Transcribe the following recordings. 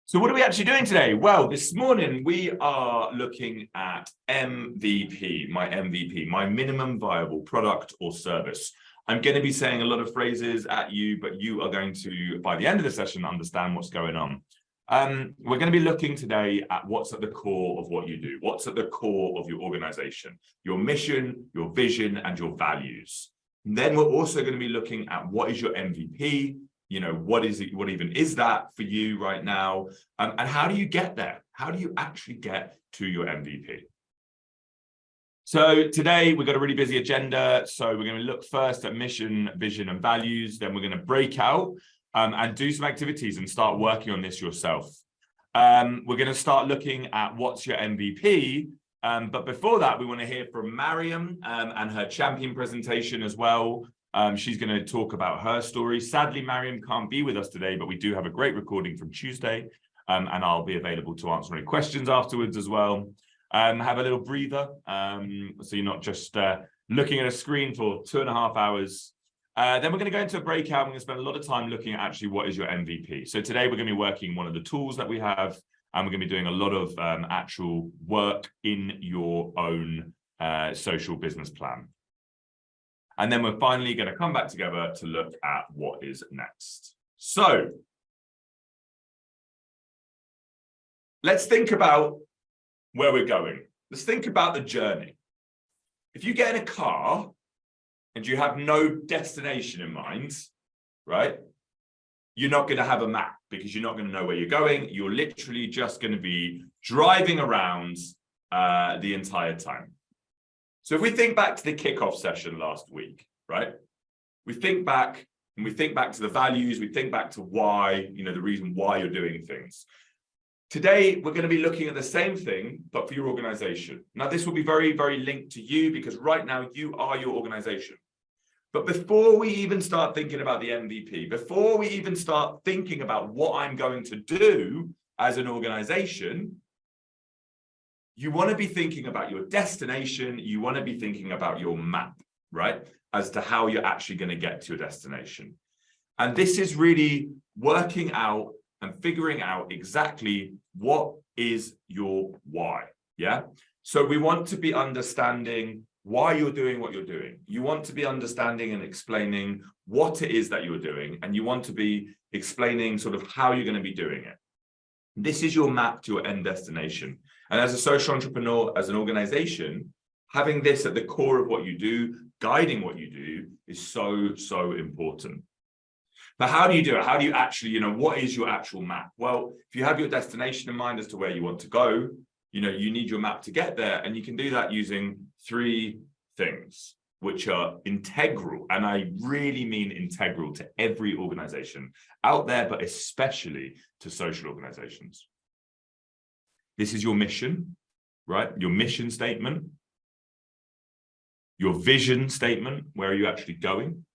So what are we actually doing today? Well, this morning we are looking at MVP, my minimum viable product or service. I'm going to be saying a lot of phrases at you, but you are going to, by the end of the session, understand what's going on. We're going to be looking today at what's at the core of what you do, what's at the core of your organization, your mission, your vision, and your values. And then we're also going to be looking at what is your MVP. You know, what is it? What even is that for you right now? And how do you get there? How do you actually get to your MVP? So today we've got a really busy agenda. So we're going to look first at mission, vision, and values. Then we're going to break out and do some activities and start working on this yourself. We're going to start looking at what's your MVP. But before that, we want to hear from Mariam and her champion presentation as well. She's going to talk about her story. Sadly, Mariam can't be with us today, but we do have a great recording from Tuesday, and I'll be available to answer any questions afterwards as well. Have a little breather, so you're not just looking at a screen for 2.5 hours. Then we're going to go into a breakout. We're going to spend a lot of time looking at actually what is your MVP. So today we're going to be working one of the tools that we have, and we're going to be doing a lot of actual work in your own social business plan. And then we're finally going to come back together to look at what is next. So let's think about where we're going. Let's think about the journey. If you get in a car and you have no destination in mind, right? You're not going to have a map because you're not going to know where you're going. You're literally just going to be driving around the entire time. So if we think back to the kickoff session last week, right? We think back to the values, we think back to why, you know, the reason why you're doing things. Today, we're going to be looking at the same thing, but for your organization. Now, this will be very, very linked to you because right now you are your organization. But before we even start thinking about the MVP, before we even start thinking about what I'm going to do as an organization, you want to be thinking about your destination. You want to be thinking about your map, right? As to how you're actually going to get to your destination. And this is really working out and figuring out exactly what is your why. Yeah. So we want to be understanding why you're doing what you're doing. You want to be understanding and explaining what it is that you're doing. And you want to be explaining sort of how you're going to be doing it. This is your map to your end destination. And as a social entrepreneur, as an organization, having this at the core of what you do, guiding what you do is so, so important. But how do you do it? How do you actually, you know, what is your actual map? Well, if you have your destination in mind as to where you want to go, you know, you need your map to get there. And you can do that using 3 things, which are integral. And I really mean integral to every organization out there, but especially to social organizations. This is your mission, right? Your mission statement, your vision statement, where are you actually going,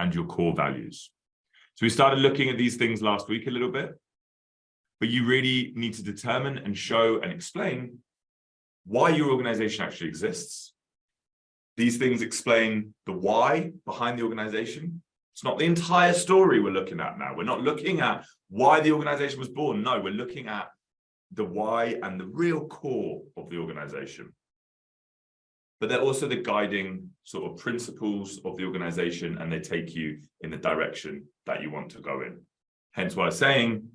and your core values. So we started looking at these things last week a little bit, but you really need to determine and show and explain why your organization actually exists. These things explain the why behind the organization. It's not the entire story we're looking at now. We're not looking at why the organization was born. No, we're looking at the why and the real core of the organization. But they're also the guiding sort of principles of the organization, and they take you in the direction that you want to go in. Hence why I'm saying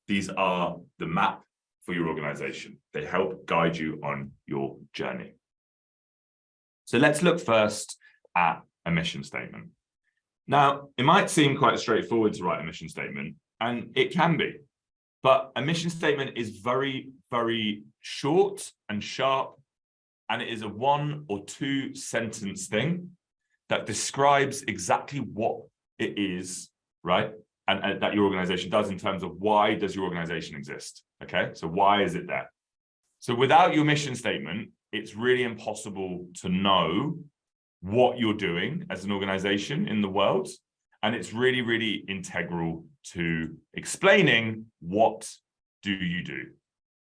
these are the map for your organization. They help guide you on your journey. So let's look first at a mission statement. Now, it might seem quite straightforward to write a mission statement, and it can be. But a mission statement is very, very short and sharp, and it is a 1 or 2 sentence thing that describes exactly what it is, right? And that your organization does in terms of why does your organization exist, okay? So why is it there? So without your mission statement, it's really impossible to know what you're doing as an organization in the world. And it's really, really integral to explaining what do you do.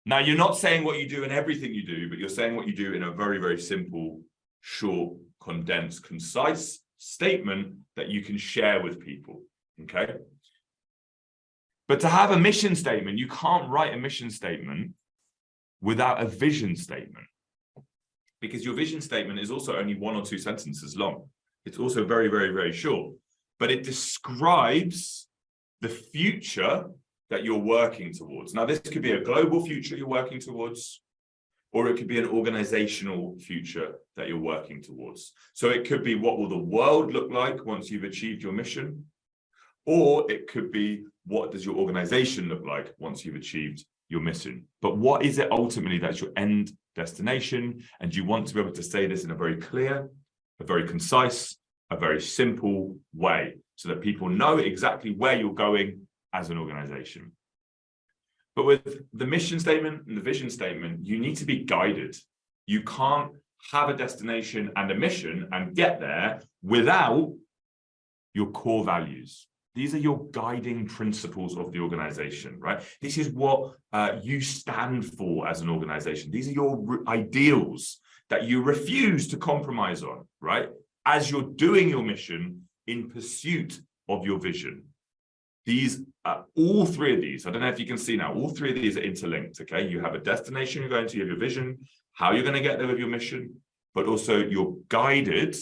Now, you're not saying what you do in everything you do, but you're saying what you do in a very, very simple, short, condensed, concise statement that you can share with people, okay? But to have a mission statement, you can't write a mission statement without a vision statement, because your vision statement is also only 1 or 2 sentences long. It's also very, very, very short, but it describes the future that you're working towards. Now, this could be a global future you're working towards, or it could be an organizational future that you're working towards. So it could be, what will the world look like once you've achieved your mission? Or it could be, what does your organization look like once you've achieved your mission? But what is it ultimately that's your end destination? And you want to be able to say this in a very clear, a very concise, a very simple way, so that people know exactly where you're going as an organization. But with the mission statement and the vision statement, you need to be guided. You can't have a destination and a mission and get there without your core values. These are your guiding principles of the organization, right? This is what you stand for as an organization. These are your ideals that you refuse to compromise on, right? As you're doing your mission in pursuit of your vision. These all 3 of these, I don't know if you can see now, all 3 of these are interlinked, okay? You have a destination you're going to, you have your vision, how you're going to get there with your mission, but also you're guided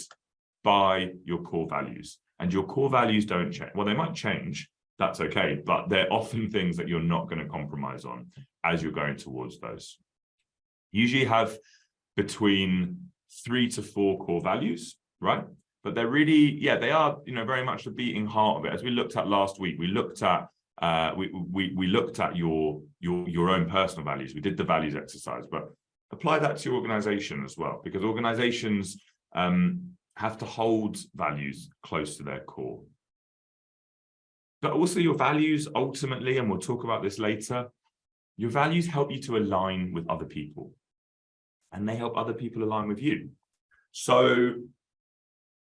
by your core values. And your core values don't change. Well, they might change, that's okay, but they're often things that you're not going to compromise on as you're going towards those. You usually have between 3 to 4 core values, right? But they're really, yeah, they are, very much the beating heart of it. As we looked at last week, we looked at we looked at your own personal values. We did the values exercise, but apply that to your organization as well, because organizations have to hold values close to their core. But also your values ultimately, and we'll talk about this later, your values help you to align with other people, and they help other people align with you. So,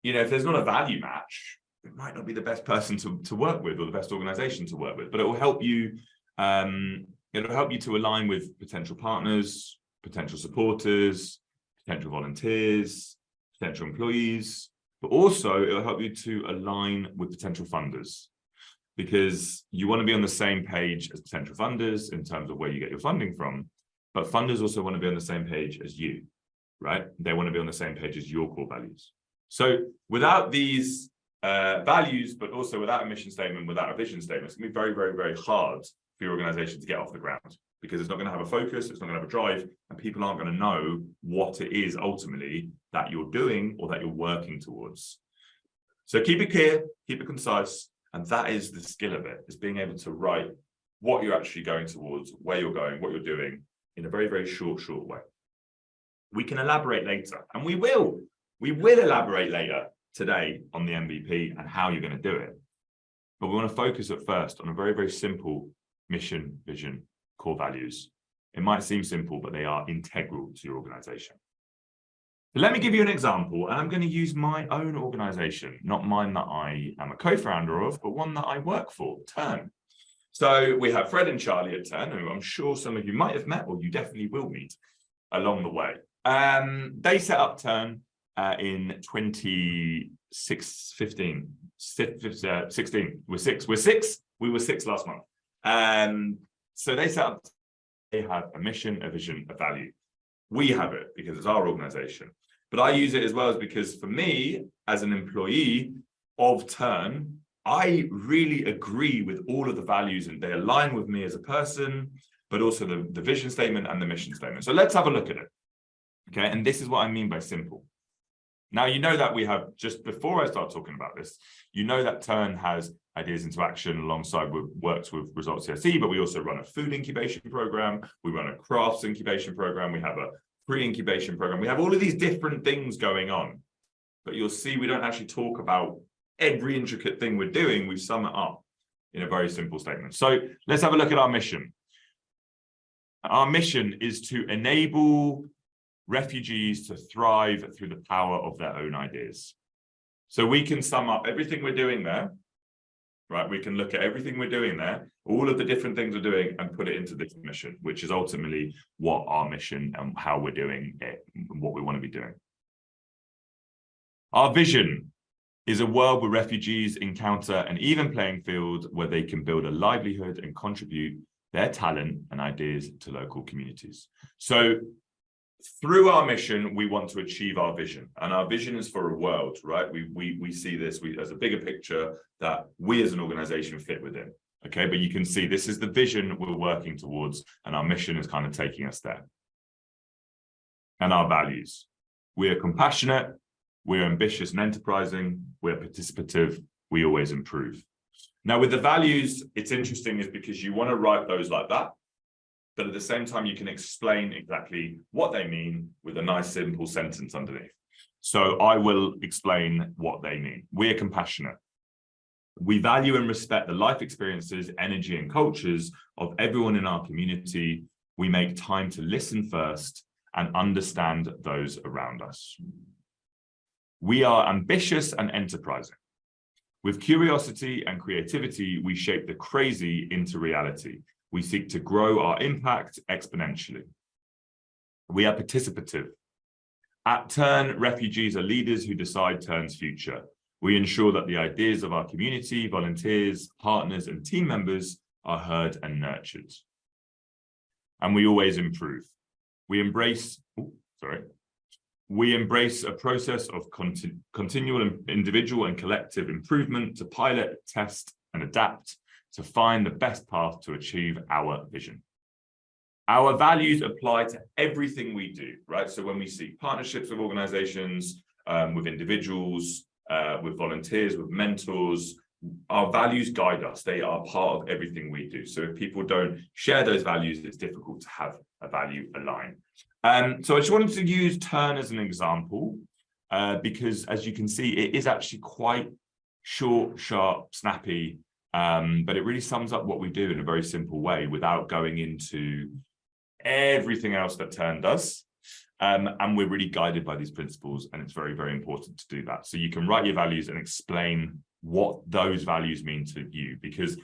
if there's not a value match, it might not be the best person to work with, or the best organization to work with, but it will help you, to align with potential partners, potential supporters, potential volunteers, potential employees, but also it'll help you to align with potential funders, because you want to be on the same page as potential funders in terms of where you get your funding from, but funders also want to be on the same page as you, right? They want to be on the same page as your core values. So without these values, but also without a mission statement, without a vision statement, it's going to be very, very, very hard for your organization to get off the ground, because it's not going to have a focus, it's not going to have a drive, and people aren't going to know what it is ultimately that you're doing or that you're working towards. So keep it clear, keep it concise, and that is the skill of it, is being able to write what you're actually going towards, where you're going, what you're doing in a very, very short way. We can elaborate later, and we will elaborate later today on the MVP and how you're going to do it. But we want to focus at first on a very, very simple mission, vision, core values. It might seem simple, but they are integral to your organization. So let me give you an example, and I'm going to use my own organization, not mine that I am a co-founder of, but one that I work for, Turn. So we have Fred and Charlie at Turn, who I'm sure some of you might have met, or you definitely will meet along the way. They set up Turn in 2016. We were six last month. So they set up, they have a mission, a vision, a value. We have it because it's our organization. But I use it as well as because for me, as an employee of Turn, I really agree with all of the values, and they align with me as a person, but also the vision statement and the mission statement. So let's have a look at it. Okay, and this is what I mean by simple. Now, you know that we have, just before I start talking about this, you know that Turn has Ideas into Action alongside works with Results CSE, but we also run a food incubation program. We run a crafts incubation program. We have a pre-incubation program. We have all of these different things going on, but you'll see we don't actually talk about every intricate thing we're doing. We sum it up in a very simple statement. So let's have a look at our mission. Our mission is to enable refugees to thrive through the power of their own ideas. So we can sum up everything we're doing there, right? We can look at everything we're doing there, all of the different things we're doing, and put it into this mission, which is ultimately what our mission and how we're doing it, what we want to be doing. Our vision. is a world where refugees encounter an even playing field where they can build a livelihood and contribute their talent and ideas to local communities. So through our mission, we want to achieve our vision, and our vision is for a world, right? We see this as a bigger picture that we as an organization fit within. Okay, but you can see this is the vision we're working towards, and our mission is kind of taking us there. And our values: we are compassionate, we're ambitious and enterprising, we're participative, we always improve. Now, with the values, it's interesting is because you want to write those like that, but at the same time, you can explain exactly what they mean with a nice, simple sentence underneath. So I will explain what they mean. We are compassionate. We value and respect the life experiences, energy, and cultures of everyone in our community. We make time to listen first and understand those around us. We are ambitious and enterprising. With curiosity and creativity, we shape the crazy into reality. We seek to grow our impact exponentially. We are participative. At Turn, refugees are leaders who decide Turn's future. We ensure that the ideas of our community, volunteers, partners, and team members are heard and nurtured. And we always improve. We embrace a process of continual individual and collective improvement to pilot, test, and adapt to find the best path to achieve our vision. Our values apply to everything we do, right? So when we seek partnerships with organizations, with individuals, with volunteers, with mentors, our values guide us. They are part of everything we do. So if people don't share those values, it's difficult to have a value align. So I just wanted to use Turn as an example, because as you can see, it is actually quite short, sharp, snappy, but it really sums up what we do in a very simple way without going into everything else that Turn does. And we're really guided by these principles, and it's very, very important to do that. So you can write your values and explain what those values mean to you, because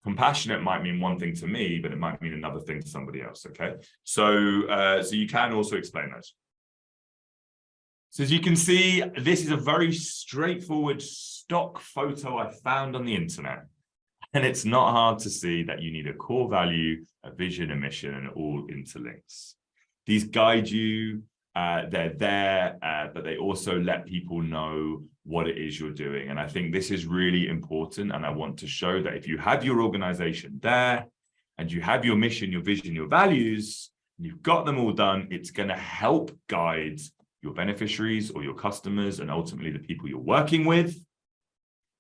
compassionate might mean one thing to me, but it might mean another thing to somebody else, okay? So, so you can also explain those. So as you can see, this is a very straightforward stock photo I found on the internet. And it's not hard to see that you need a core value, a vision, a mission, and it all interlinks. These guide you, they're there, but they also let people know what it is you're doing. And I think this is really important. And I want to show that if you have your organization there and you have your mission, your vision, your values, and you've got them all done, it's going to help guide your beneficiaries or your customers and ultimately the people you're working with.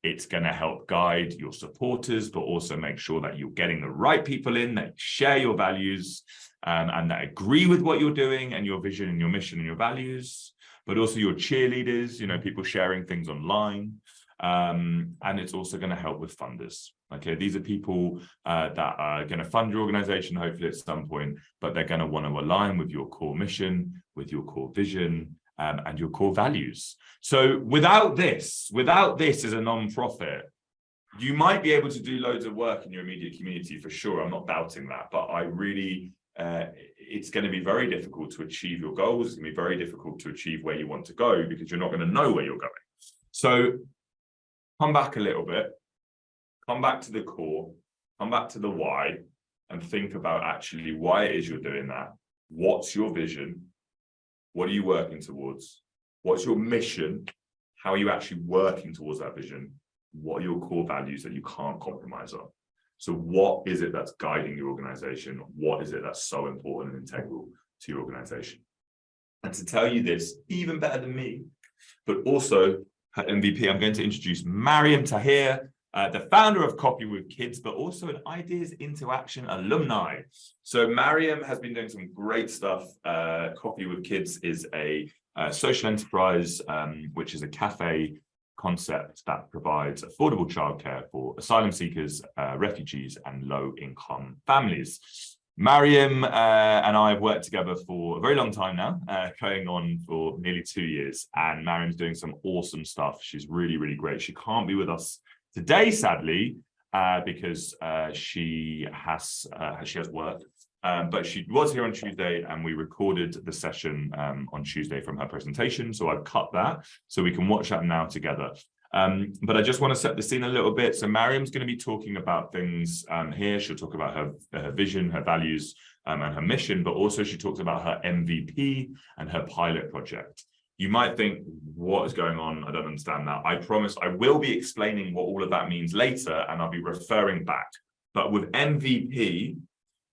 It's going to help guide your supporters, but also make sure that you're getting the right people in that share your values and that agree with what you're doing and your vision and your mission and your values, but also your cheerleaders, you know, people sharing things online. And it's also going to help with funders. Okay, these are people that are going to fund your organization, hopefully at some point, but they're going to want to align with your core mission, with your core vision, and your core values. So without this as a non-profit, you might be able to do loads of work in your immediate community for sure. I'm not doubting that, but I really, it's going to be very difficult to achieve your goals. It's going to be very difficult to achieve where you want to go because you're not going to know where you're going. So come back a little bit, come back to the core, come back to the why, and think about actually why it is you're doing that. What's your vision? What are you working towards? What's your mission? How are you actually working towards that vision? What are your core values that you can't compromise on? So what is it that's guiding your organization? What is it that's so important and integral to your organization? And to tell you this, even better than me, but also at MVP, I'm going to introduce Mariam Tahir, the founder of Copy with Kids, but also an Ideas into Action alumni. So Mariam has been doing some great stuff. Copy with Kids is a social enterprise, which is a cafe concept that provides affordable childcare for asylum seekers, refugees, and low-income families. Mariam and I have worked together for a very long time now, going on for nearly 2 years, and Mariam's doing some awesome stuff. She's really, really great. She can't be with us today, sadly, because she has work, but she was here on Tuesday, and we recorded the session on Tuesday from her presentation. So I've cut that so we can watch that now together. But I just want to set the scene a little bit. So Mariam's going to be talking about things here. She'll talk about her vision, her values, and her mission, but also she talks about her MVP and her pilot project. You might think, what is going on? I don't understand that. I promise I will be explaining what all of that means later, and I'll be referring back. But with MVP,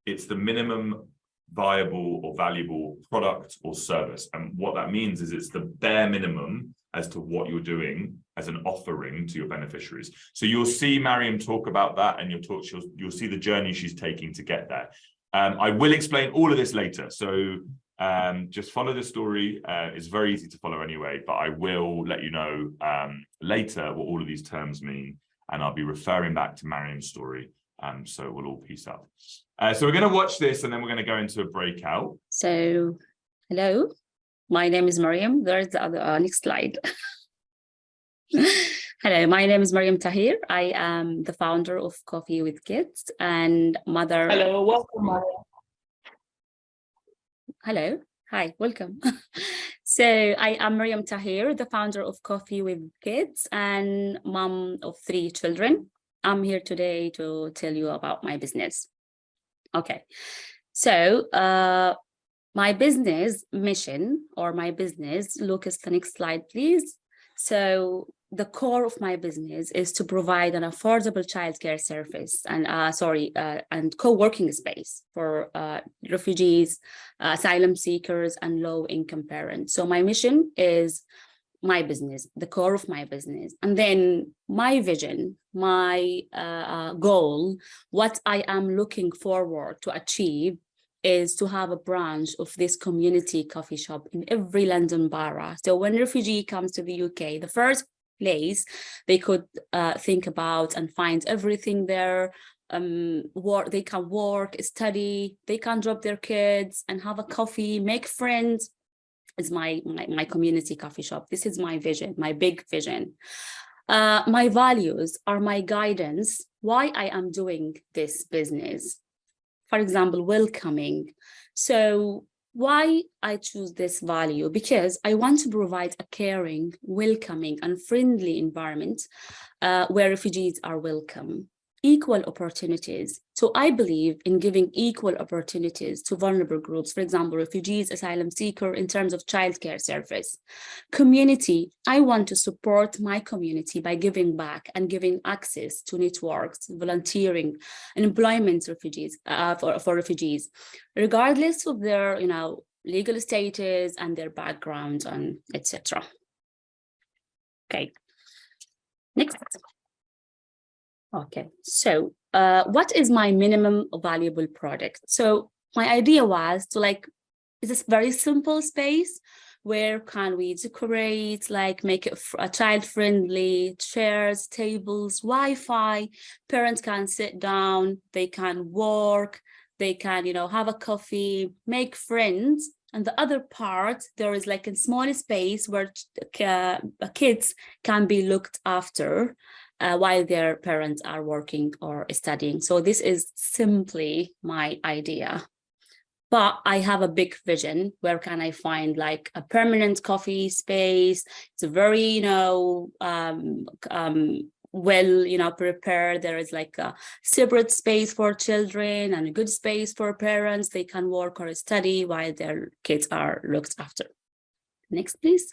it's the minimum viable or valuable product or service. And what that means is it's the bare minimum as to what you're doing as an offering to your beneficiaries. So you'll see Mariam talk about that, and you'll see the journey she's taking to get there. I will explain all of this later. So just follow the story. It's very easy to follow anyway, but I will let you know later what all of these terms mean, and I'll be referring back to Mariam's story. So we'll all piece up. So we're going to watch this, and then we're going to go into a breakout. So, hello, my name is Mariam. There's the other next slide. Hello, my name is Mariam Tahir. I am the founder of Coffee with Kids and mother. Hello, welcome, Mariam. Hello, hi, welcome. So I am Mariam Tahir, the founder of Coffee with Kids and mom of 3 children. I'm here today to tell you about my business. Okay, so my business mission or my business, Lucas, the next slide, please. So the core of my business is to provide an affordable childcare service and and co-working space for refugees, asylum seekers, and low-income parents. So my mission is my business, the core of my business. And then my vision, my goal, what I am looking forward to achieve is to have a branch of this community coffee shop in every London borough. So when a refugee comes to the UK, the first place they could think about and find everything there. They can work, study, they can drop their kids and have a coffee, make friends. Is my community coffee shop. This is my vision, my big vision. My values are my guidance, why I am doing this business. For example, welcoming. So why I choose this value? Because I want to provide a caring, welcoming, and friendly environment where refugees are welcome. Equal opportunities. So I believe in giving equal opportunities to vulnerable groups, for example, refugees, asylum seeker, in terms of childcare service. Community. I want to support my community by giving back and giving access to networks, volunteering, and employment refugees for refugees, regardless of their, legal status and their background and etc. Okay. Next. Okay, so what is my minimum valuable product? So my idea was to is this very simple space where can we decorate, make it a child-friendly, chairs, tables, Wi-Fi, parents can sit down, they can work, they can, have a coffee, make friends. And the other part, there is a small space where kids can be looked after while their parents are working or studying. So this is simply my idea. But I have a big vision. Where can I find a permanent coffee space? It's a very, well, prepared. There is a separate space for children and a good space for parents. They can work or study while their kids are looked after. Next, please.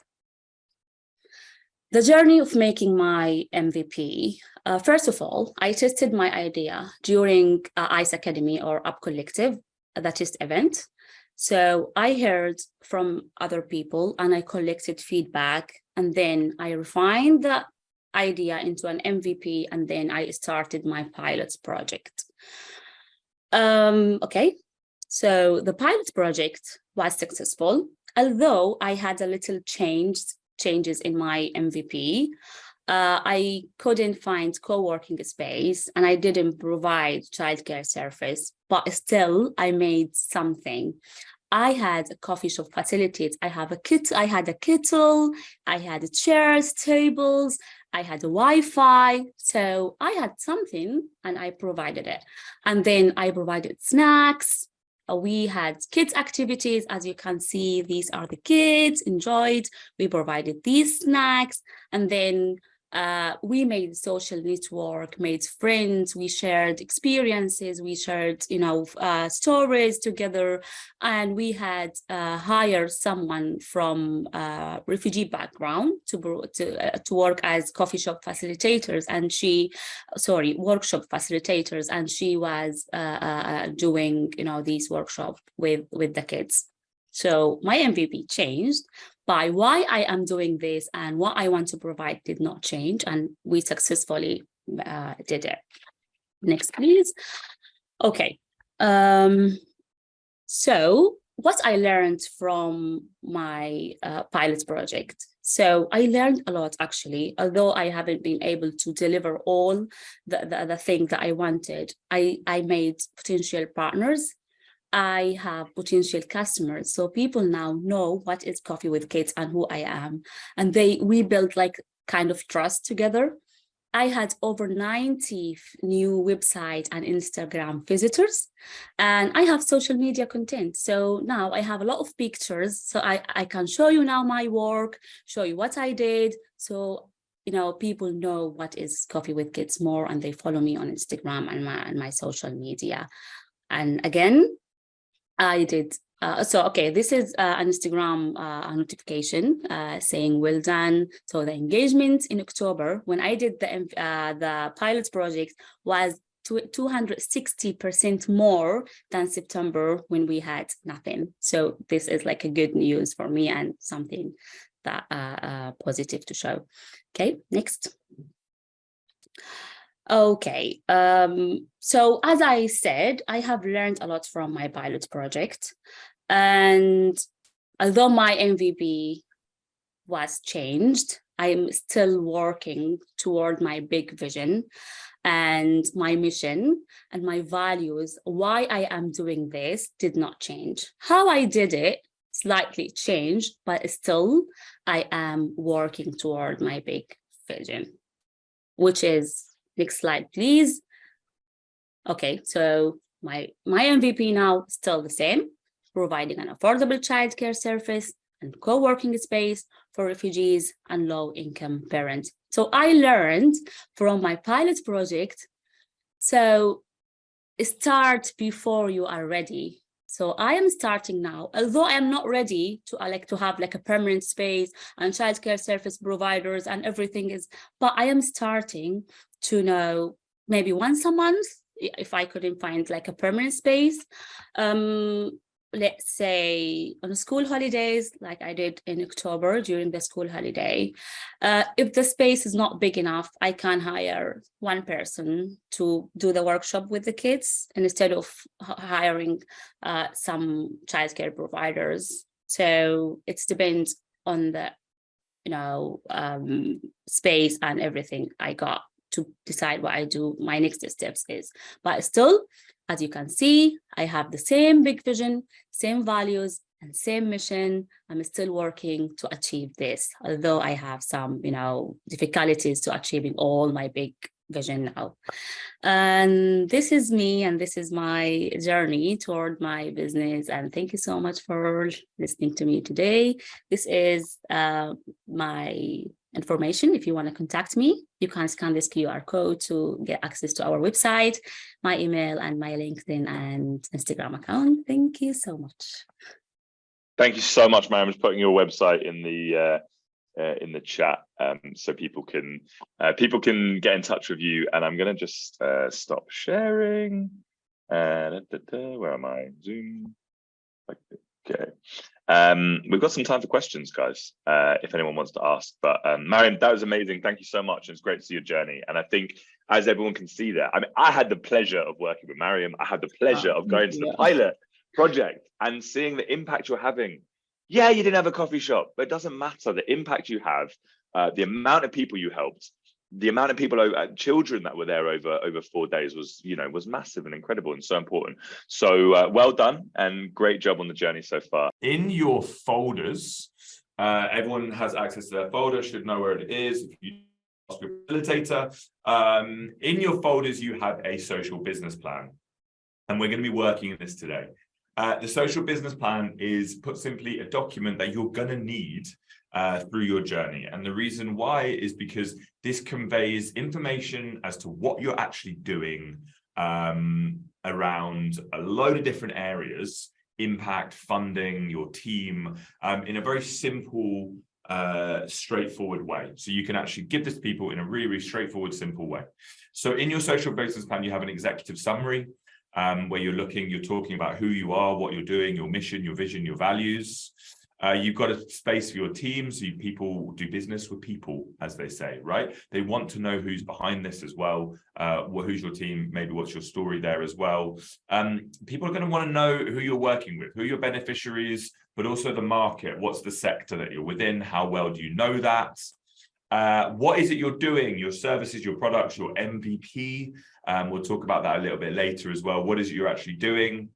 The journey of making my MVP. First of all, I tested my idea during ICE Academy or Up Collective, the test event. So I heard from other people and I collected feedback, and then I refined the idea into an MVP, and then I started my pilot project. Okay, so the pilot project was successful, although I had a little changes in my MVP. I couldn't find co-working space and I didn't provide childcare service, but still I made something. I had a coffee shop facilities. I had a kettle, I had chairs, tables, I had a Wi-Fi. So I had something and I provided it. And then I provided snacks. We had kids activities. As you can see, these are the kids enjoyed. We provided these snacks. And then we made social network, made friends, we shared experiences, we shared, stories together, and we had hired someone from refugee background to work as coffee shop facilitators, and workshop facilitators, and she was doing, these workshops with the kids. So my MVP changed, by why I am doing this and what I want to provide did not change, and we successfully did it. Next, please. Okay. So what I learned from my pilot project. So I learned a lot, actually, although I haven't been able to deliver all the thing that I wanted. I made potential partners. I have potential customers. So people now know what is Coffee with Kids and who I am. And we built like kind of trust together. I had over 90 new website and Instagram visitors, and I have social media content. So now I have a lot of pictures. So I can show you now my work, show you what I did. So, people know what is Coffee with Kids more, and they follow me on Instagram and my social media. And again, I did. This is an Instagram notification saying well done. So the engagement in October, when I did the pilot project, was 260% more than September, when we had nothing. So this is like a good news for me and something that positive to show. Okay, next. Okay, so as I said, I have learned a lot from my pilot project. And although my MVP was changed, I'm still working toward my big vision and my mission and my values. Why I am doing this did not change. How I did it slightly changed, but still I am working toward my big vision, which is, next slide, please. Okay, so my MVP now still the same, providing an affordable childcare service and co-working space for refugees and low-income parents. So I learned from my pilot project, so start before you are ready. So I am starting now, although I am not ready to have like a permanent space and childcare service providers and everything is, but I am starting to know maybe once a month, if I couldn't find like a permanent space, let's say on school holidays, like I did in October during the school holiday. If the space is not big enough, I can hire one person to do the workshop with the kids instead of hiring some childcare providers. So it depends on the space and everything I got to decide what I do, my next steps is. But still, as you can see, I have the same big vision, same values, and same mission. I'm still working to achieve this, although I have some, difficulties to achieving all my big vision now. And this is me, and this is my journey toward my business. And thank you so much for listening to me today. This is my information. If you want to contact me, you can scan this QR code to get access to our website, my email, and my LinkedIn and Instagram account. Thank you so much. Thank you so much, Mariam. I'm just putting your website in the chat, so people can get in touch with you. And I'm going to just stop sharing. Where am I? Zoom. Okay. We've got some time for questions, guys, if anyone wants to ask. But Mariam, that was amazing. Thank you so much. It's great to see your journey. And I think, as everyone can see there, I mean, I had the pleasure of working with Mariam. I had the pleasure of going to the pilot project and seeing the impact you're having. Yeah, you didn't have a coffee shop, but it doesn't matter. The impact you have, the amount of people you helped, the amount of people, children that were there over 4 days was massive and incredible and so important. So well done and great job on the journey so far. In your folders, everyone has access to their folder, should know where it is. If you ask your facilitator, in your folders, you have a social business plan. And we're going to be working on this today. The social business plan is, put simply, a document that you're going to need through your journey. And the reason why is because this conveys information as to what you're actually doing around a load of different areas: impact, funding, your team, in a very simple, straightforward way. So you can actually give this to people in a really, really straightforward, simple way. So in your social business plan, you have an executive summary where you're talking about who you are, what you're doing, your mission, your vision, your values. You've got a space for your team, so people do business with people, as they say, right? They want to know who's behind this as well. Who's your team? Maybe what's your story there as well. People are going to want to know who you're working with, who are your beneficiaries, but also the market. What's the sector that you're within? How well do you know that? What is it you're doing? Your services, your products, your MVP. We'll talk about that a little bit later as well. What is it you're actually doing?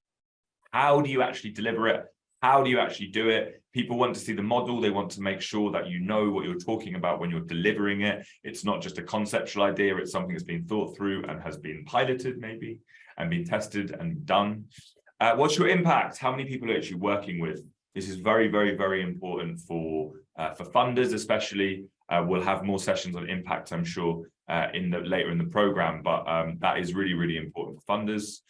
How do you actually deliver it? How do you actually do it? People want to see the model. They want to make sure that you know what you're talking about when you're delivering it. It's not just a conceptual idea. It's something that's been thought through and has been piloted maybe and been tested and done. What's your impact? How many people are actually working with? This is very, very, very important for funders, especially. We'll have more sessions on impact, I'm sure, later in the program, but that is really, really important for funders.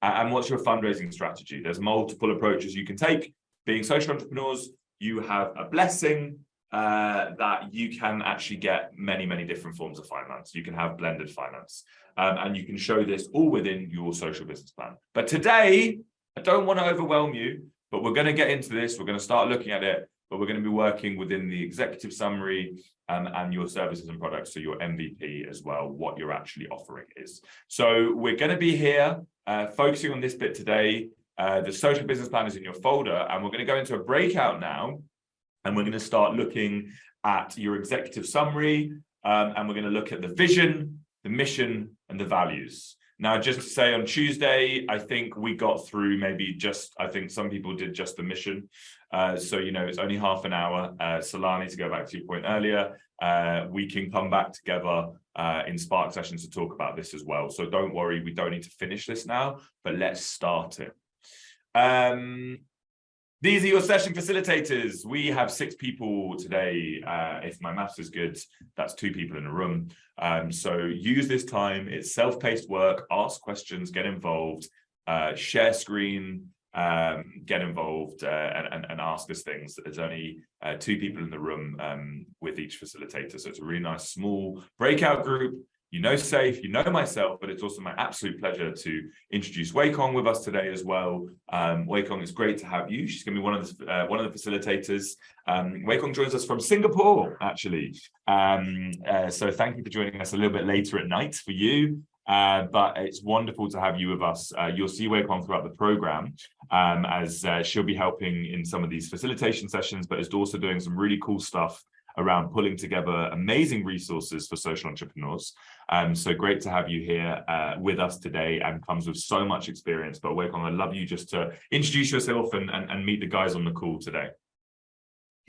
And what's your fundraising strategy? There's multiple approaches you can take. Being social entrepreneurs, you have a blessing that you can actually get many, many different forms of finance. You can have blended finance, and you can show this all within your social business plan. But today, I don't want to overwhelm you, but we're going to get into this. We're going to start looking at it, but we're going to be working within the executive summary and your services and products, so your MVP as well, what you're actually offering is. So we're going to be here focusing on this bit today. The social business plan is in your folder, and we're going to go into a breakout now, and we're going to start looking at your executive summary, and we're going to look at the vision, the mission, and the values. Now, just to say, on Tuesday, I think we got through I think some people did just the mission. So, it's only half an hour. Solani, to go back to your point earlier, we can come back together in Spark sessions to talk about this as well. So don't worry, we don't need to finish this now, but let's start it. These are your session facilitators. We have 6 people today. If my maths is good, that's 2 people in a room. So use this time. It's self-paced work. Ask questions, get involved, share screen, get involved, and ask us things. There's only 2 people in the room with each facilitator. So it's a really nice small breakout group. Safe, myself, but it's also my absolute pleasure to introduce Wei Kong with us today as well. Wei Kong, it's great to have you. She's going to be one of the facilitators. Wei Kong joins us from Singapore, actually. So thank you for joining us a little bit later at night for you. But it's wonderful to have you with us. You'll see Wei Kong throughout the program as she'll be helping in some of these facilitation sessions, but is also doing some really cool stuff around pulling together amazing resources for social entrepreneurs. So great to have you here with us today, and comes with so much experience. But Wei Kong, I'd love you just to introduce yourself and meet the guys on the call today.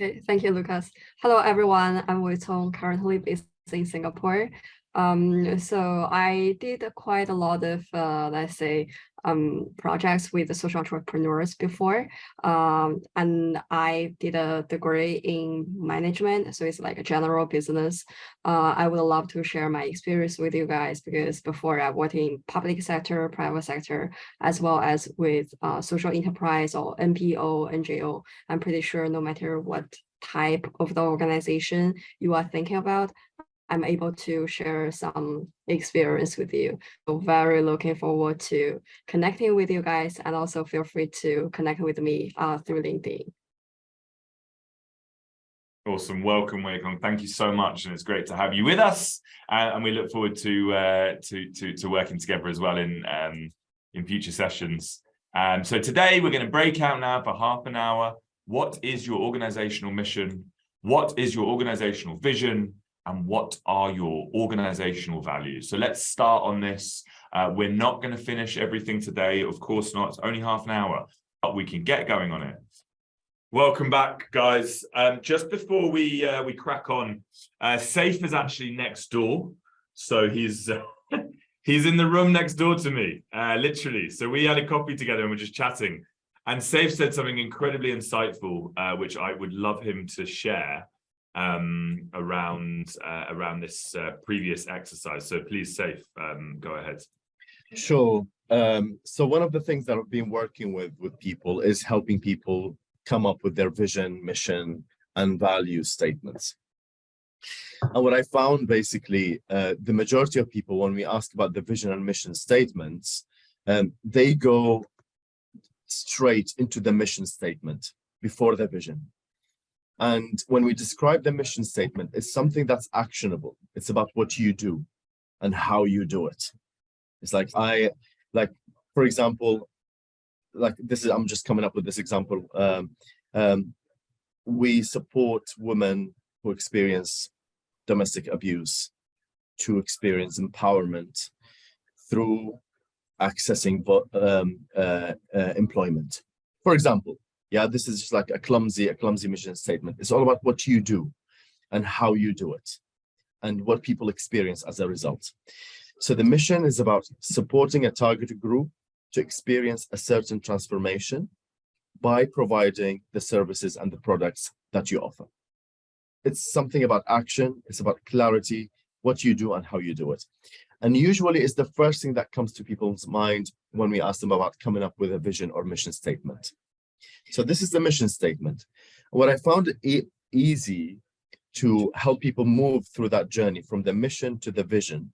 Okay, thank you, Lucas. Hello, everyone. I'm Wei Kong, currently based in Singapore. So I did quite a lot of, let's say, projects with the social entrepreneurs before. And I did a degree in management, so it's like a general business. I would love to share my experience with you guys, because before I worked in public sector, private sector, as well as with social enterprise or NPO, NGO. I'm pretty sure no matter what type of the organization you are thinking about, I'm able to share some experience with you. So very looking forward to connecting with you guys, and also feel free to connect with me through LinkedIn. Awesome. Welcome, Wei Kong. Thank you so much. And it's great to have you with us. And we look forward to working together as well in future sessions. So today we're going to break out now for half an hour. What is your organizational mission? What is your organizational vision? And what are your organizational values? So let's start on this. We're not going to finish everything today. Of course not. It's only half an hour, but we can get going on it. Welcome back, guys. Just before we crack on, Saif is actually next door. So he's in the room next door to me, literally. So we had a coffee together and we're just chatting. And Saif said something incredibly insightful, which I would love him to share. around this previous exercise. So please, Saif, go ahead. Sure. So one of the things that I've been working with people is helping people come up with their vision, mission, and value statements. And what I found basically, the majority of people, when we ask about the vision and mission statements, they go straight into the mission statement before the vision. And when we describe the mission statement, it's something that's actionable. It's about what you do and how you do it. It's like, for example, like this is, I'm just coming up with this example. We support women who experience domestic abuse to experience empowerment through accessing employment. For example, yeah, this is just like a clumsy mission statement. It's all about what you do and how you do it and what people experience as a result. So the mission is about supporting a targeted group to experience a certain transformation by providing the services and the products that you offer. It's something about action, it's about clarity, what you do and how you do it. And usually it's the first thing that comes to people's mind when we ask them about coming up with a vision or mission statement. So this is the mission statement. What I found easy to help people move through that journey from the mission to the vision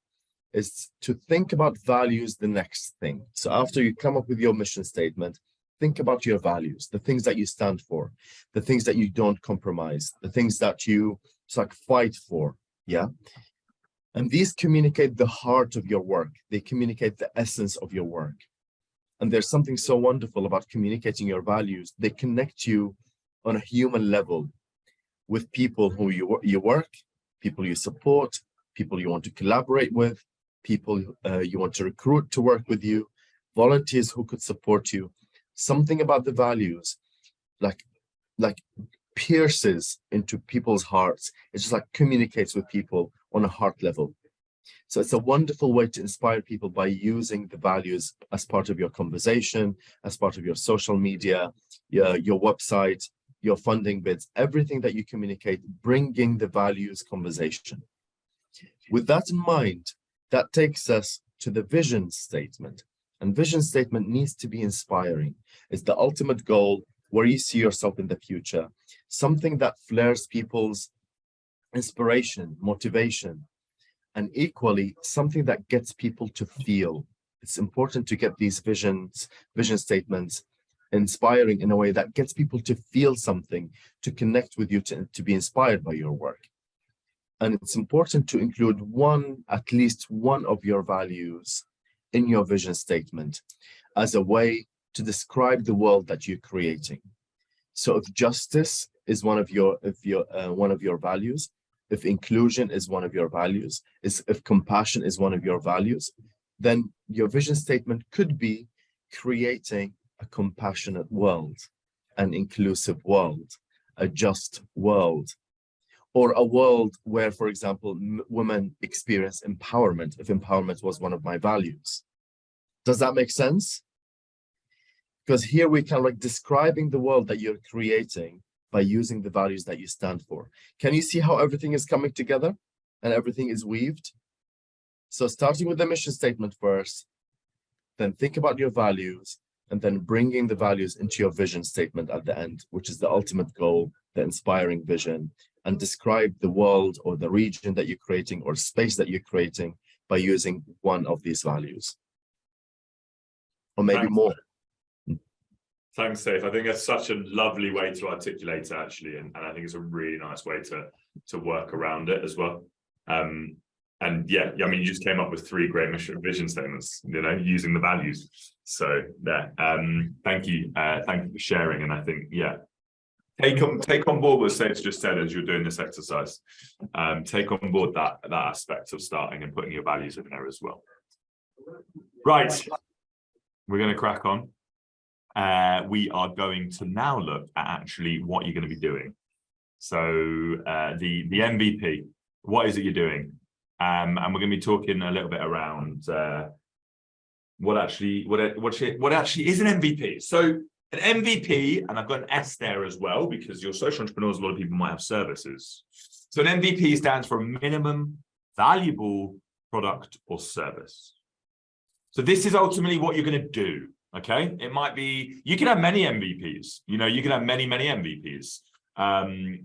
is to think about values the next thing. So after you come up with your mission statement, think about your values, the things that you stand for, the things that you don't compromise, the things that you fight for, yeah? And these communicate the heart of your work. They communicate the essence of your work. And there's something so wonderful about communicating your values. They connect you on a human level with people who you work, people you support, people you want to collaborate with, people you want to recruit to work with you, volunteers who could support you. Something about the values like pierces into people's hearts. It just like communicates with people on a heart level. So it's a wonderful way to inspire people by using the values as part of your conversation, as part of your social media, your website, your funding bids, everything that you communicate, bringing the values conversation. With that in mind, that takes us to the vision statement. And vision statement needs to be inspiring. It's the ultimate goal, where you see yourself in the future, something that flares people's inspiration, motivation, and equally something that gets people to feel. It's important to get these vision statements inspiring in a way that gets people to feel something, to connect with you, to be inspired by your work. And it's important to include at least one of your values in your vision statement as a way to describe the world that you're creating. So if justice is one of your values, if inclusion is one of your values, if compassion is one of your values, then your vision statement could be creating a compassionate world, an inclusive world, a just world, or a world where, for example, women experience empowerment, if empowerment was one of my values. Does that make sense? Because here we kind of like describing the world that you're creating by using the values that you stand for. Can you see how everything is coming together and everything is weaved? So starting with the mission statement first, then think about your values, and then bringing the values into your vision statement at the end, which is the ultimate goal, the inspiring vision, and describe the world or the region that you're creating or space that you're creating by using one of these values. Or maybe more. Thanks, Saif. I think that's such a lovely way to articulate it, actually, and I think it's a really nice way to work around it as well. And yeah, I mean, you just came up with 3 great vision statements, using the values. So yeah, thank you for sharing. And I think, yeah, take on board what Saif's just said as you're doing this exercise. Take on board that aspect of starting and putting your values in there as well. Right, we're going to crack on. We are going to now look at actually what you're going to be doing. So the MVP, what is it you're doing? And we're going to be talking a little bit around what actually is an MVP. So An MVP, and I've got an S there as well, because you're social entrepreneurs, a lot of people might have services. So an MVP stands for minimum valuable product or service. So this is ultimately what you're going to do. Okay, it might be, you can have many MVPs, you can have many MVPs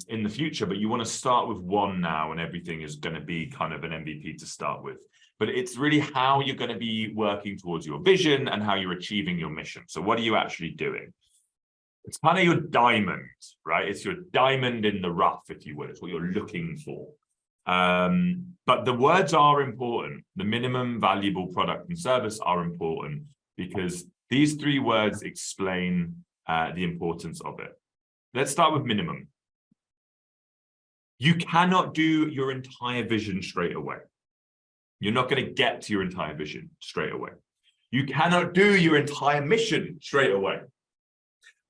in the future, but you want to start with one now, and everything is going to be kind of an MVP to start with. But it's really how you're going to be working towards your vision and how you're achieving your mission. So what are you actually doing? It's kind of your diamond, right? It's your diamond in the rough, if you will. It's what you're looking for. But the words are important. The minimum valuable product and service are important, because these three words explain the importance of it. Let's start with minimum. You cannot do your entire vision straight away. You're not going to get to your entire vision straight away. You cannot do your entire mission straight away.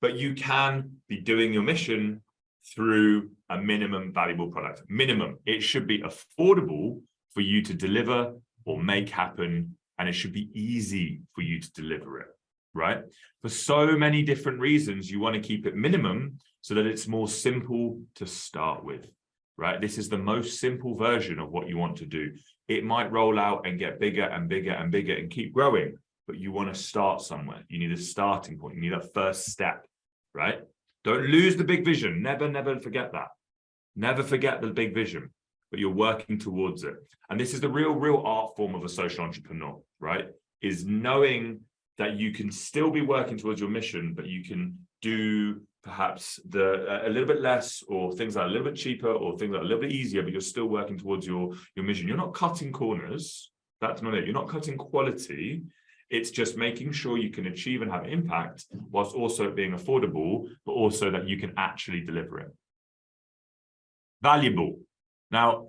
But you can be doing your mission through a minimum valuable product. Minimum. It should be affordable for you to deliver or make happen, and it should be easy for you to deliver it, right? For so many different reasons, you want to keep it minimum so that it's more simple to start with, right? This is the most simple version of what you want to do. It might roll out and get bigger and bigger and bigger and keep growing, but you want to start somewhere. You need a starting point. You need a first step, right? Don't lose the big vision. Never forget that. Never forget the big vision, but you're working towards it. And this is the real art form of a social entrepreneur, right? Is knowing that you can still be working towards your mission, but you can do perhaps a little bit less, or things that are a little bit cheaper, or things that are a little bit easier, but you're still working towards your mission. You're not cutting corners. That's not it. You're not cutting quality. It's just making sure you can achieve and have impact, whilst also being affordable, but also that you can actually deliver it. Valuable. Now,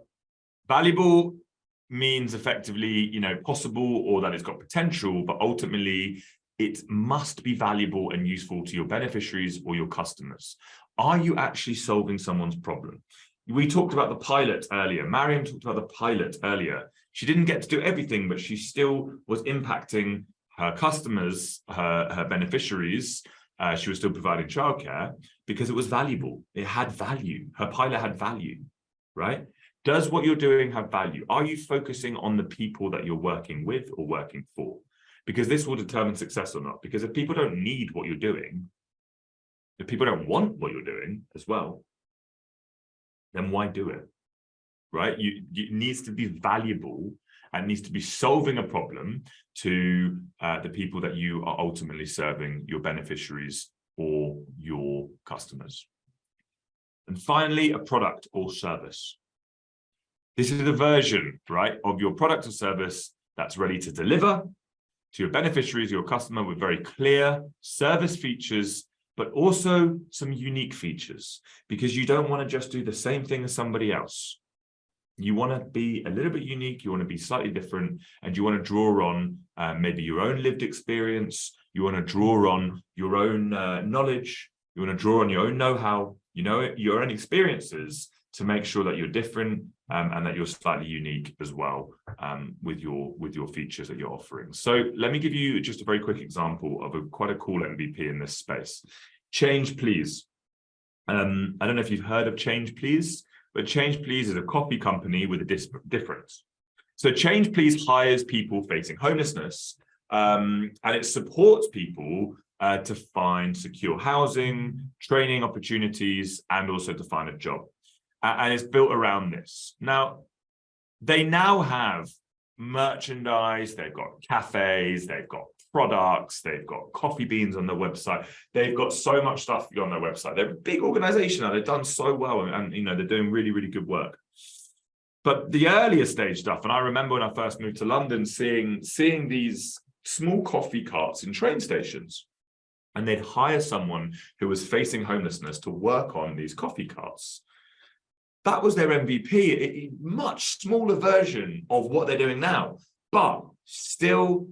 valuable means effectively, possible, or that it's got potential, but ultimately it must be valuable and useful to your beneficiaries or your customers. Are you actually solving someone's problem? We talked about the pilot earlier. Mariam talked about the pilot earlier. She didn't get to do everything, but she still was impacting her customers, her beneficiaries. She was still providing childcare because it was valuable. It had value. Her pilot had value, right? Does what you're doing have value? Are you focusing on the people that you're working with or working for? Because this will determine success or not. Because if people don't need what you're doing, if people don't want what you're doing as well, then why do it, right? It needs to be valuable and needs to be solving a problem to the people that you are ultimately serving, your beneficiaries or your customers. And finally, a product or service. This is the version, right, of your product or service that's ready to deliver to your beneficiaries, your customer, with very clear service features, but also some unique features, because you don't want to just do the same thing as somebody else. You want to be a little bit unique, you want to be slightly different, and you want to draw on maybe your own lived experience, you want to draw on your own knowledge, you want to draw on your own know-how, your own experiences, to make sure that you're different and that you're slightly unique as well with your features that you're offering. So let me give you just a very quick example of quite a cool MVP in this space. Change Please. I don't know if you've heard of Change Please, but Change Please is a coffee company with a difference. So Change Please hires people facing homelessness, and it supports people to find secure housing, training opportunities, and also to find a job. And it's built around this. Now, they now have merchandise, they've got cafes, they've got products, they've got coffee beans on their website. They've got so much stuff on their website. They're a big organization now. They've done so well, and they're doing really, really good work. But the earlier stage stuff, and I remember when I first moved to London, seeing these small coffee carts in train stations, and they'd hire someone who was facing homelessness to work on these coffee carts. That was their MVP, a much smaller version of what they're doing now, but still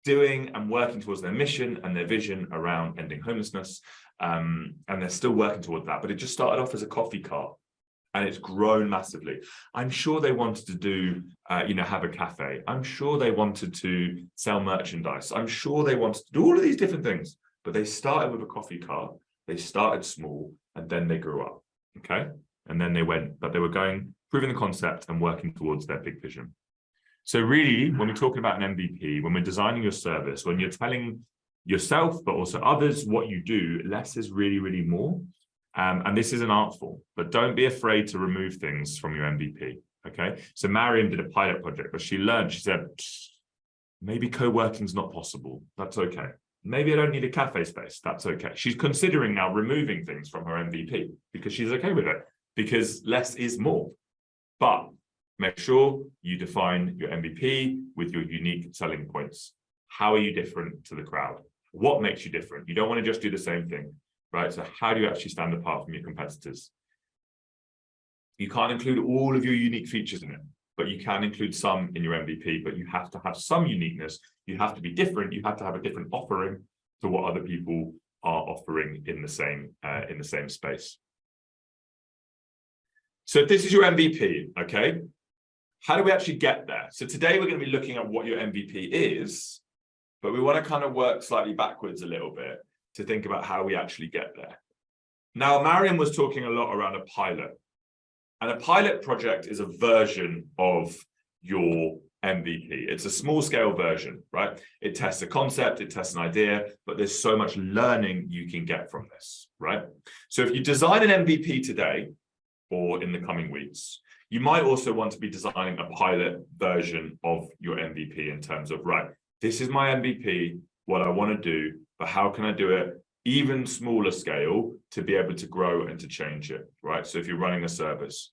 doing and working towards their mission and their vision around ending homelessness. And they're still working towards that, but it just started off as a coffee cart and it's grown massively. I'm sure they wanted to do, have a cafe. I'm sure they wanted to sell merchandise. I'm sure they wanted to do all of these different things, but they started with a coffee cart. They started small and then they grew up. Okay. And then they went, but they were going, proving the concept and working towards their big vision. So really, when we're talking about an MVP, when we're designing your service, when you're telling yourself, but also others what you do, less is really, really more. And this is an art form, but don't be afraid to remove things from your MVP. Okay. So Mariam did a pilot project, but she learned, she said, maybe co-working is not possible. That's okay. Maybe I don't need a cafe space. That's okay. She's considering now removing things from her MVP because she's okay with it, because less is more. But make sure you define your MVP with your unique selling points. How are you different to the crowd? What makes you different? You don't want to just do the same thing, right? So how do you actually stand apart from your competitors? You can't include all of your unique features in it, but you can include some in your MVP, but you have to have some uniqueness. You have to be different. You have to have a different offering to what other people are offering in the same space. So if this is your MVP, okay, how do we actually get there? So today we're going to be looking at what your MVP is, but we want to kind of work slightly backwards a little bit to think about how we actually get there. Now, Mariam was talking a lot around a pilot. And a pilot project is a version of your MVP. It's a small scale version, right? It tests a concept, it tests an idea, but there's so much learning you can get from this, right? So if you design an MVP today or in the coming weeks, you might also want to be designing a pilot version of your MVP in terms of, right, this is my MVP, what I want to do, but how can I do it even smaller scale to be able to grow and to change it, right? So if you're running a service.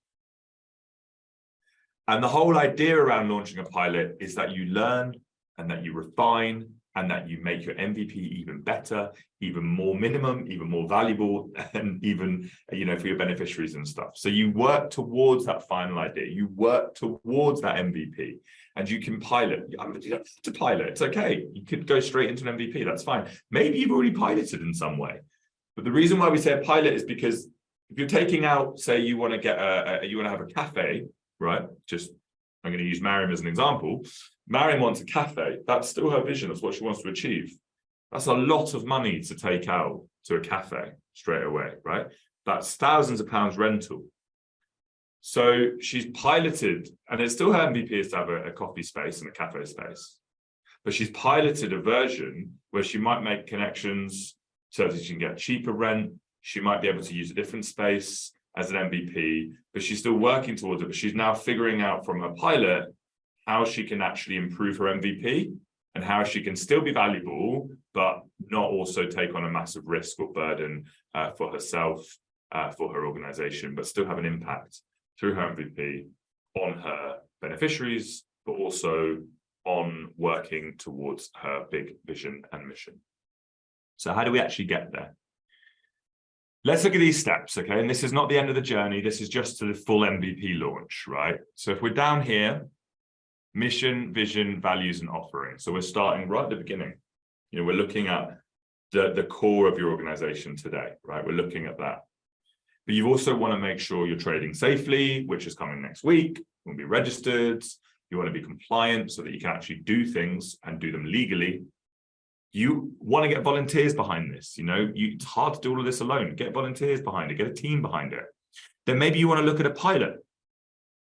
And the whole idea around launching a pilot is that you learn and that you refine and that you make your MVP even better, even more minimum, even more valuable, and even, you know, for your beneficiaries and stuff. So you work towards that final idea. You work towards that MVP and you can pilot. You don't have to pilot. It's okay. You could go straight into an MVP. That's fine. Maybe you've already piloted in some way. But the reason why we say a pilot is because if you're taking out, say you want to get you want to have a cafe, right? Just, I'm going to use Mariam as an example. Mariam wants a cafe. That's still her vision. That's what she wants to achieve. That's a lot of money to take out to a cafe straight away, right? That's thousands of pounds rental. So she's piloted, and it's still her MVP is to have a coffee space and a cafe space. But she's piloted a version where she might make connections so that she can get cheaper rent. She might be able to use a different space as an MVP, but she's still working towards it. But she's now figuring out from her pilot how she can actually improve her MVP and how she can still be valuable, but not also take on a massive risk or burden for herself, for her organization, but still have an impact through her MVP on her beneficiaries, but also on working towards her big vision and mission. So how do we actually get there? Let's look at these steps, okay? And this is not the end of the journey. This is just to the full MVP launch, right? So if we're down here, mission, vision, values, and offering. So we're starting right at the beginning. You know, we're looking at the core of your organization today, right? We're looking at that. But you also want to make sure you're trading safely, which is coming next week. You want to be registered. You want to be compliant so that you can actually do things and do them legally. You want to get volunteers behind this. You know, it's hard to do all of this alone. Get volunteers behind it, get a team behind it. Then maybe you want to look at a pilot.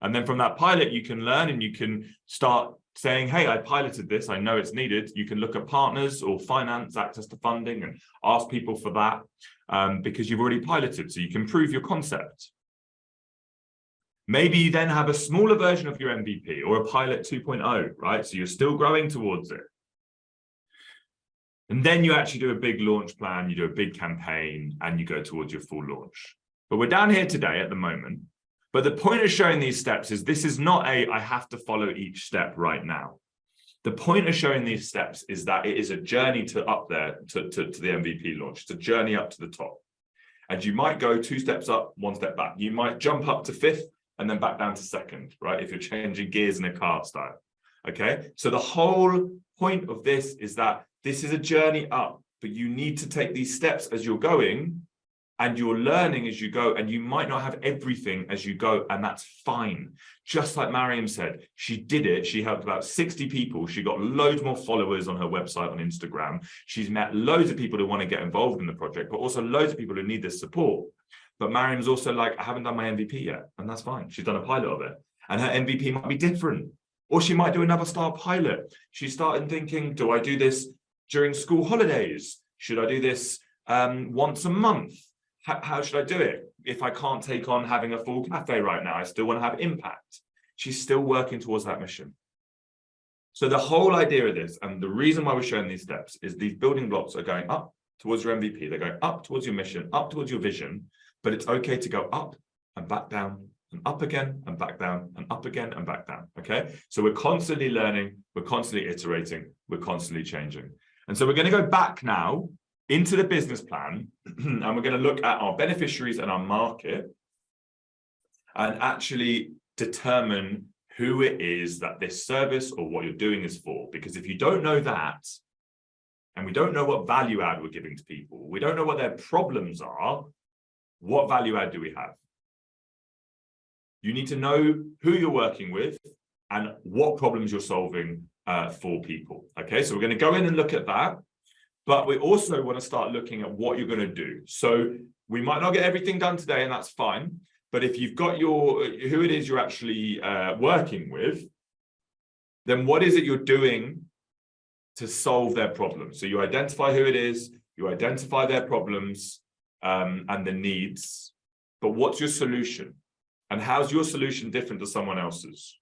And then from that pilot, you can learn and you can start saying, hey, I piloted this. I know it's needed. You can look at partners or finance, access to funding, and ask people for that because you've already piloted. So you can prove your concept. Maybe you then have a smaller version of your MVP or a pilot 2.0, right? So you're still growing towards it. And then you actually do a big launch plan, you do a big campaign, and you go towards your full launch. But we're down here today at the moment. But the point of showing these steps is this is not I have to follow each step right now. The point of showing these steps is that it is a journey to up there, to the MVP launch. It's a journey up to the top. And you might go 2 steps up, 1 step back. You might jump up to 5th and then back down to 2nd, right? If you're changing gears in a car style, okay? So the whole point of this is that this is a journey up, but you need to take these steps as you're going and you're learning as you go, and you might not have everything as you go, and that's fine. Just like Mariam said, she did it. She helped about 60 people. She got loads more followers on her website on Instagram. She's met loads of people who want to get involved in the project, but also loads of people who need this support. But Mariam's also like, I haven't done my MVP yet, and that's fine. She's done a pilot of it, and her MVP might be different, or she might do another style pilot. She started thinking, do I do this during school holidays? Should I do this once a month? How should I do it? If I can't take on having a full cafe right now, I still want to have impact. She's still working towards that mission. So the whole idea of this, and the reason why we're showing these steps, is these building blocks are going up towards your MVP. They're going up towards your mission, up towards your vision, but it's okay to go up and back down and up again and back down and up again and back down, okay? So we're constantly learning, we're constantly iterating, we're constantly changing. And so we're going to go back now into the business plan, and we're going to look at our beneficiaries and our market and actually determine who it is that this service or what you're doing is for. Because if you don't know that, and we don't know what value add we're giving to people, we don't know what their problems are, what value add do we have? You need to know who you're working with and what problems you're solving for people. Okay, so we're going to go in and look at that. But we also want to start looking at what you're going to do. So we might not get everything done today, and that's fine. But if you've got who it is you're actually working with, then what is it you're doing to solve their problems? So you identify who it is, you identify their problems and the needs, but what's your solution? And how's your solution different to someone else's?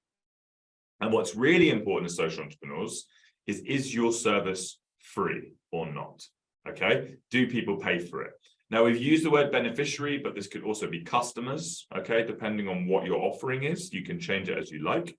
And what's really important as social entrepreneurs is your service free or not? Okay, do people pay for it? Now, we've used the word beneficiary, but this could also be customers, okay, depending on what your offering is. You can change it as you like.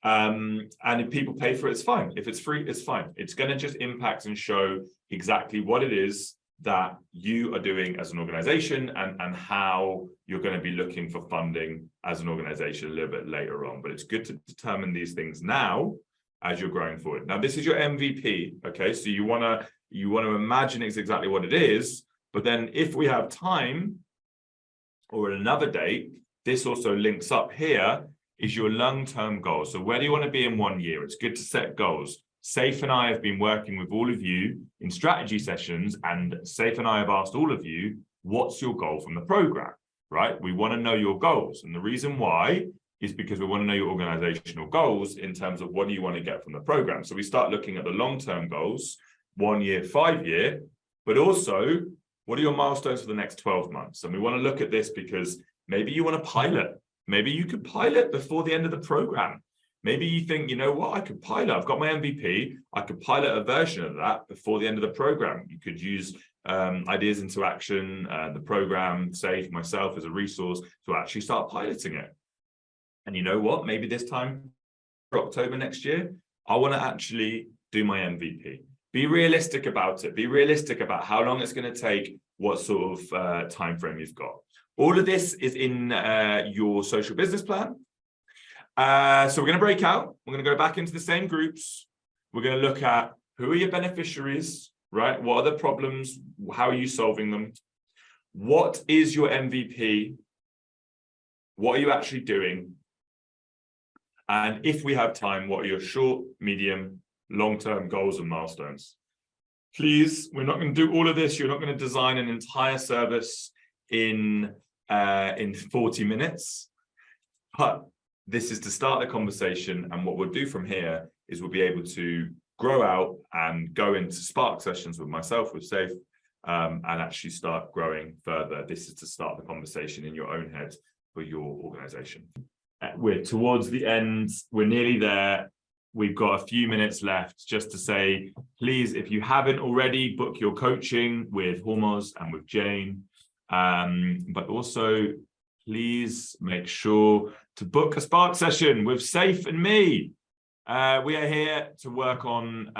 And if people pay for it, it's fine. If it's free, it's fine. It's going to just impact and show exactly what it is that you are doing as an organization and how you're going to be looking for funding as an organization a little bit later on. But it's good to determine these things now as you're growing forward. Now, this is your MVP, okay? So you want to imagine it's exactly what it is. But then if we have time or at another date, this also links up here is your long-term goal. So where do you want to be in 1 year? It's good to set goals. Saif and I have been working with all of you in strategy sessions, and Saif and I have asked all of you, what's your goal from the program, right? We want to know your goals. And the reason why is because we want to know your organizational goals in terms of what do you want to get from the program. So we start looking at the long-term goals, 1 year, 5 year, but also what are your milestones for the next 12 months? And we want to look at this because maybe you want to pilot. Maybe you could pilot before the end of the program. Maybe you think, you know what, I could pilot. I've got my MVP. I could pilot a version of that before the end of the program. You could use ideas into action, the program, Saif, myself as a resource to actually start piloting it. And you know what, maybe this time for October next year, I want to actually do my MVP. Be realistic about it. Be realistic about how long it's going to take, what sort of time frame you've got. All of this is in your social business plan. So we're going to break out. We're going to go back into the same groups. We're going to look at who are your beneficiaries, right? What are the problems? How are you solving them? What is your MVP? What are you actually doing? And if we have time, what are your short, medium, long-term goals and milestones? Please, we're not going to do all of this. You're not going to design an entire service in 40 minutes. But this is to start the conversation. And what we'll do from here is we'll be able to grow out and go into Spark sessions with myself, with Saif, and actually start growing further. This is to start the conversation in your own head for your organization. We're towards the end. We're nearly there. We've got a few minutes left just to say, please, if you haven't already, book your coaching with Hormoz and with Jane. But also, please make sure to book a Spark session with Saif and me. We are here to work on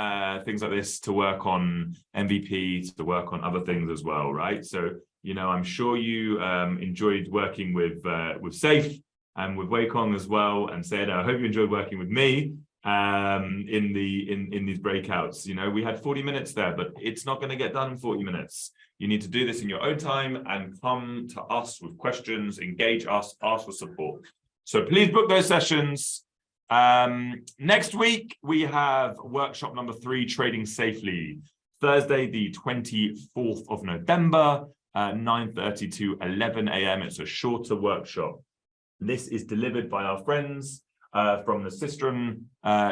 things like this, to work on MVP, to work on other things as well, right? So, you know, I'm sure you enjoyed working with Saif and with Wei Kong as well, and said, I hope you enjoyed working with me. in these breakouts. You know, we had 40 minutes there, but it's not going to get done in 40 minutes. You need to do this in your own time and come to us with questions, engage us, ask for support. So please book those sessions. Next week, we have workshop number 3, Trading Safely, Thursday, the 24th of November, 9:30 to 11 a.m. It's a shorter workshop. This is delivered by our friends from the Sistrum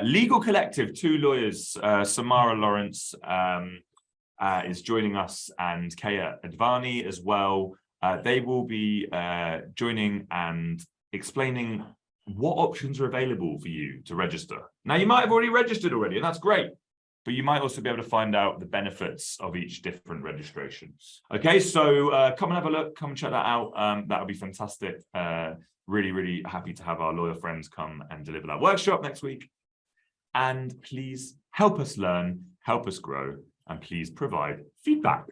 Legal Collective, 2 lawyers, Samara Lawrence is joining us, and Kaya Advani as well. They will be joining and explaining what options are available for you to register. Now, you might have already registered already, and that's great, but you might also be able to find out the benefits of each different registration. Okay, so come and have a look, come and check that out. That would be fantastic. Really, really happy to have our lawyer friends come and deliver that workshop next week. And please help us learn, help us grow, and please provide feedback.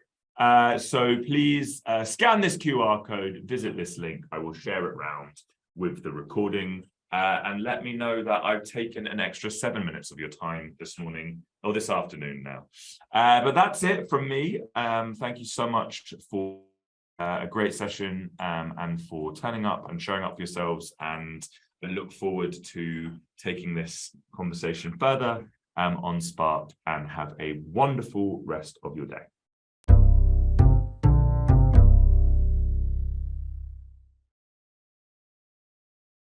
So please scan this QR code, visit this link. I will share it round with the recording, and let me know that I've taken an extra 7 minutes of your time this morning or this afternoon now. But that's it from me. Thank you so much for a great session, and for turning up and showing up for yourselves, and I look forward to taking this conversation further on Spark, and have a wonderful rest of your day.